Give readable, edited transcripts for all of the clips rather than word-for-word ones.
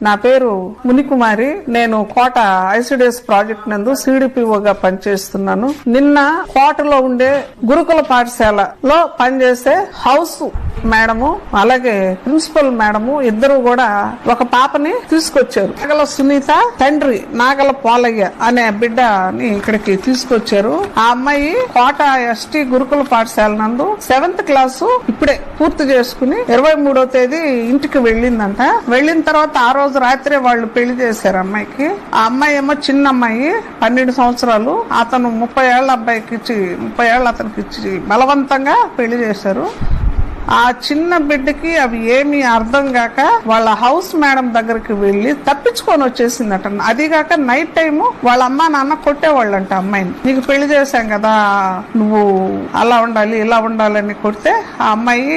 నా పేరు మునికుమారి. నేను కోట ఐసిడిఎస్ ప్రాజెక్ట్ నందు సిడిపిఓగా పనిచేస్తున్నాను. నిన్న కోటలో ఉండే గురుకుల పాఠశాలలో పనిచేసే హౌస్ మేడము అలాగే ప్రిన్సిపల్ మేడము ఇద్దరు కూడా ఒక పాపని తీసుకొచ్చారు. నాగల సునీత తండ్రి నాగల పోలయ్య అనే బిడ్డని ఇక్కడికి తీసుకొచ్చారు. ఆ అమ్మాయి కోట ఎస్టీ గురుకుల పాఠశాల నందు 7th క్లాసు ఇప్పుడే పూర్తి చేసుకుని 23వ తేదీ ఇంటికి వెళ్ళిందంట. వెళ్ళిన తర్వాత ఆ రోజు రాత్రే వాళ్ళు పెళ్లి చేశారు అమ్మాయికి. ఆ అమ్మాయి ఏమో చిన్న అమ్మాయి 12 సంవత్సరాలు. అతను 30 ఏళ్ల అబ్బాయికి ఇచ్చి 30 ఏళ్ళు అతనికి ఇచ్చి బలవంతంగా పెళ్లి చేశారు. ఆ చిన్న బిడ్డకి అవి ఏమీ అర్థం కాక వాళ్ళ హౌస్ మేడం దగ్గరికి వెళ్లి తప్పించుకొని వచ్చేసిందట. అదిగాక నైట్ టైము వాళ్ళ అమ్మ నాన్న కొట్టేవాళ్ళంట అమ్మాయిని. నీకు పెళ్లి చేశాం కదా, నువ్వు అలా ఉండాలి ఇలా ఉండాలని కొడితే ఆ అమ్మాయి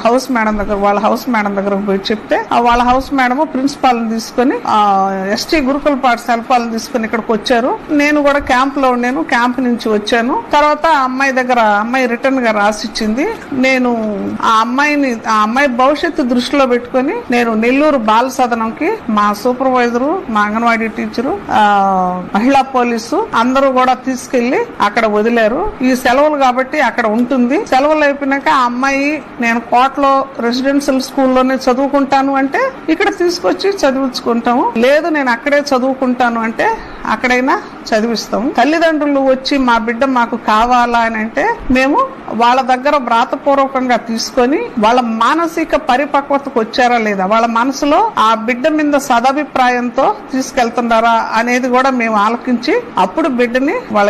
హౌస్ మేడం దగ్గర వాళ్ళ హౌస్ మేడం దగ్గరకు పోయి చెప్తే వాళ్ళ హౌస్ మేడం ప్రిన్సిపాల్ ని తీసుకుని ఎస్టీ గురుకుల పాఠశాల తీసుకుని ఇక్కడికి వచ్చారు. నేను కూడా క్యాంప్ లో ఉన్నాను. క్యాంప్ నుంచి వచ్చాను. తర్వాత అమ్మాయి రిటర్న్ గా రాసిచ్చింది. నేను ఆ అమ్మాయి భవిష్యత్తు దృష్టిలో పెట్టుకుని నేను నెల్లూరు బాల సదనంకి మా సూపర్వైజరు, మా అంగన్వాడీ టీచరు, మహిళా పోలీసు అందరూ కూడా తీసుకెళ్లి అక్కడ వదిలారు. ఈ సెలవులు కాబట్టి అక్కడ ఉంటుంది. సెలవులు అయిపోయినాక ఆ అమ్మాయి నేను కోటలో రెసిడెన్షియల్ స్కూల్లోనే చదువుకుంటాను అంటే ఇక్కడ తీసుకొచ్చి చదివించుకుంటాము. లేదు నేను అక్కడే చదువుకుంటాను అంటే అక్కడైనా చదివిస్తాము. తల్లిదండ్రులు వచ్చి మా బిడ్డ మాకు కావాలా అని అంటే మేము వాళ్ళ దగ్గర వ్రాతపూర్వకంగా తీసుకొని వాళ్ళ మానసిక పరిపక్వతకు వచ్చారా లేదా, వాళ్ళ మనసులో ఆ బిడ్డ మీద సదభిప్రాయంతో తీసుకెళ్తున్నారా అనేది కూడా మేము ఆలోచించి అప్పుడు బిడ్డని వాళ్ళ